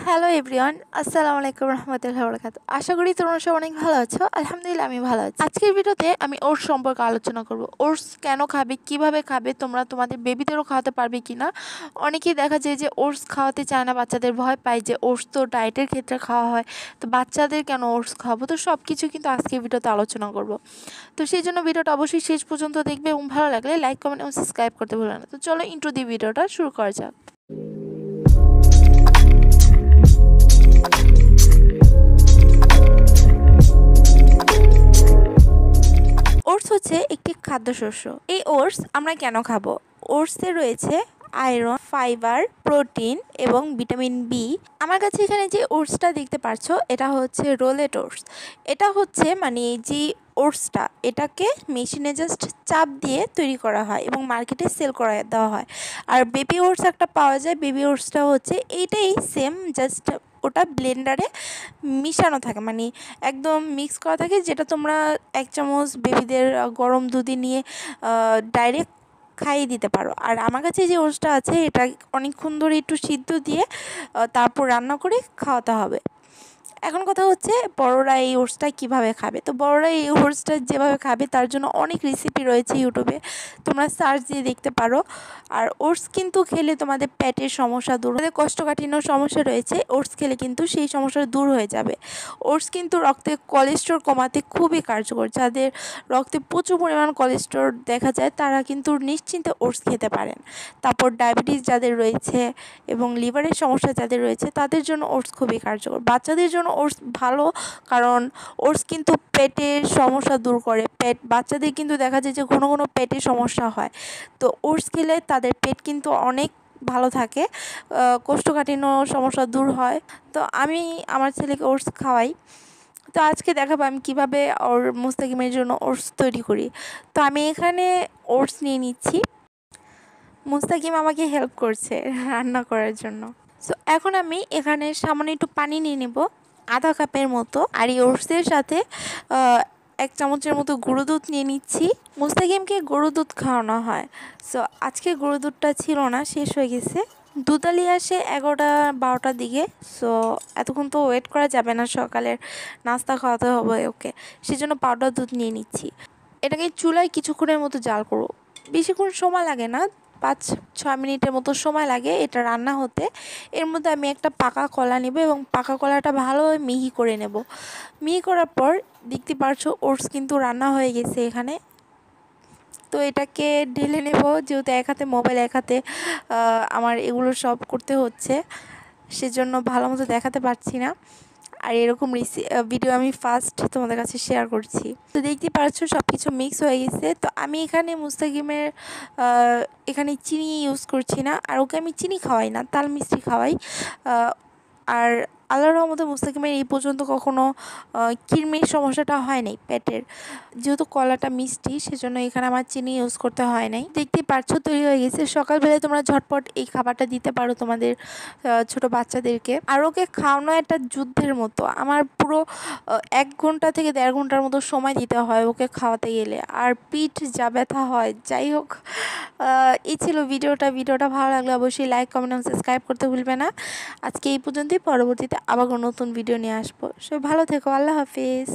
Hello everyone, আসসালামু আলাইকুম রহমতুল্লাহি ওয়া বারাকাতুহু। আশা করি তোমরা সবাই অনেক ভালো আছো। আলহামদুলিল্লাহ আমি ভালো আছি। আজকের ভিডিওতে আমি ওটস সম্পর্কে আলোচনা করব। ওটস কেন খাবে, কিভাবে খাবে, তোমরা তোমাদের বেবিদেরও খাওয়াতে পারবে কিনা। অনেকেই দেখা যায় যে ওটস খাওয়াতে চায় না, বাচ্চাদের ভয় পায় যে ওটস তো ডায়েটের ক্ষেত্রে খাওয়া হয়, তো বাচ্চাদের কেন ওটস খাওয়াবো। তো সব কিছু কিন্তু আজকের ভিডিওতে আলোচনা করব। তো সেই জন্য ভিডিওটা অবশ্যই শেষ পর্যন্ত দেখবে এবং ভালো লাগলে লাইক, কমেন্ট এবং সাবস্ক্রাইব করতে ভুলো না। তো চলো ইন্ট্রো দিয়ে ভিডিওটা শুরু করা যাক। ওটস হচ্ছে একটি খাদ্যশস্য। এই ওটস আমরা কেন খাবো? ওটসে রয়েছে আয়রন, ফাইবার, প্রোটিন এবং ভিটামিন বি। আমার কাছে এখানে যে ওটসটা দেখতে পাচ্ছ এটা হচ্ছে রোলেট ওটস। এটা হচ্ছে যে ওটসটা এটাকে মেশিনে জাস্ট চাপ দিয়ে তৈরি করা হয় এবং মার্কেটে সেল করা দেওয়া হয়। আর বেবি ওটস একটা পাওয়া যায়, বেবি ওটসটা হচ্ছে এইটাই সেম, জাস্ট ওটা ব্লেন্ডারে মিশানো থাকে, একদম মিক্স করা থাকে, যেটা তোমরা 1 চামচ বেবিদের গরম দুধে নিয়ে ডাইরেক্ট খাইয়ে দিতে পারো। আর আমার কাছে যে ওটসটা আছে এটা অনেকক্ষণ ধরে একটু সিদ্ধ দিয়ে তারপর রান্না করে খাওয়াতে হবে। এখন কথা হচ্ছে বড়রা এই ওটসটা কীভাবে খাবে। তো বড়রা এই ওটসটা যেভাবে খাবে তার জন্য অনেক রেসিপি রয়েছে ইউটিউবে, তোমরা সার্চ দিয়ে দেখতে পারো। আর ওটস কিন্তু খেলে তোমাদের পেটের সমস্যা দূর, কোষ্ঠকাঠিন্য সমস্যা রয়েছে, ওটস খেলে কিন্তু সেই সমস্যা দূর হয়ে যাবে। ওটস কিন্তু রক্তে কোলেস্টেরল কমাতে খুবই কার্যকর। যাদের রক্তে প্রচুর পরিমাণ কোলেস্টেরল দেখা যায় তারা কিন্তু নিশ্চিন্তে ওটস খেতে পারেন। তারপর ডায়াবেটিস যাদের রয়েছে এবং লিভারের সমস্যা যাদের রয়েছে তাদের জন্য ওটস খুবই কার্যকর। বাচ্চাদের জন্য ওটস ভালো, কারণ ওটস কিন্তু পেটের সমস্যা দূর করে। বাচ্চাদের কিন্তু দেখা যায় যে ঘন ঘন পেটের সমস্যা হয়, তো ওটস খেলে তাদের পেট কিন্তু অনেক ভালো থাকে, কোষ্ঠকাঠিন্য সমস্যা দূর হয়। তো আমি আমার ছেলেকে ওটস খাওয়াই। তো আজকে দেখাবো আমি কীভাবে ওর মুস্তাকিমের জন্য ওটস তৈরি করি। তো আমি এখানে ওটস নিয়ে নিচ্ছি, মুস্তাকিম আমাকে হেল্প করছে রান্না করার জন্য। সো এখন আমি এখানে সামান্য একটু পানি নিয়ে নেব, আধা কাপের মতো। আর এই ওটসের সাথে 1 চামচের মতো গুঁড়ো দুধ নিয়ে নিচ্ছি। মুস্তাকিমকে গরুর দুধ খাওয়ানো হয়। সো আজকে গরুর দুধটা ছিল না, শেষ হয়ে গেছে। দুধালি আসে 11টা-12টার দিকে। সো এতক্ষণ তো ওয়েট করা যাবে না, সকালের নাস্তা খাওয়াতে হবে ওকে, সেজন্য পাউডার দুধ নিয়ে নিচ্ছি। এটাকে চুলায় কিছুক্ষণের মতো জাল করো, বেশিক্ষণ সময় লাগে না, 5-6 মিনিটের মতো সময় লাগে এটা রান্না হতে। এর মধ্যে আমি একটা পাকা কলা নেব এবং পাকা কলাটা ভালোভাবে মিহি করে নেব। মিহি করার পর দেখতে পারছো ওটস কিন্তু রান্না হয়ে গেছে এখানে। তো এটাকে ঢেলে নেব, যেহেতু এক হাতে মোবাইল, এক হাতে আমার এগুলো সব করতে হচ্ছে, সেজন্য ভালো মতো দেখাতে পারছি না। আর এরকম ভিডিও আমি ফার্স্ট তোমাদের কাছে শেয়ার করছি। তো দেখতে পাচ্ছ সব কিছু মিক্স হয়ে গেছে। তো আমি এখানে মুস্তাকিমের এখানে চিনি ইউজ করছি না, আর ওকে আমি চিনি খাওয়াই না, তাল মিষ্টি খাওয়াই। আর আল্লাহর রহমতে মুস্তাকিমের এই পর্যন্ত কখনো কৃমির সমস্যাটা হয় নাই পেটের, যেহেতু কলাটা মিষ্টি সেজন্য এখানে আমার চিনি ইউজ করতে হয় নাই। দেখতেই পাচ্ছ তৈরি হয়ে গেছে। সকালবেলায় তোমরা ঝটপট এই খাবারটা দিতে পারো তোমাদের ছোট বাচ্চাদেরকে। আর ওকে খাওয়ানো একটা যুদ্ধের মতো, আমার পুরো 1 ঘন্টা থেকে 1.5 ঘন্টার মতো সময় দিতে হয় ওকে খাওয়াতে গেলে, আর পিঠ যা ব্যথা হয়। যাই হোক, এই ছিল ভিডিওটা ভালো লাগলে অবশ্যই লাইক, কমেন্ট এবং সাবস্ক্রাইব করতে ভুলবে না। আজকে এই পর্যন্তই, পরবর্তীতে আবার নতুন ভিডিও নিয়ে আসবো। সবাই ভালো থেকো, আল্লাহ হাফিজ।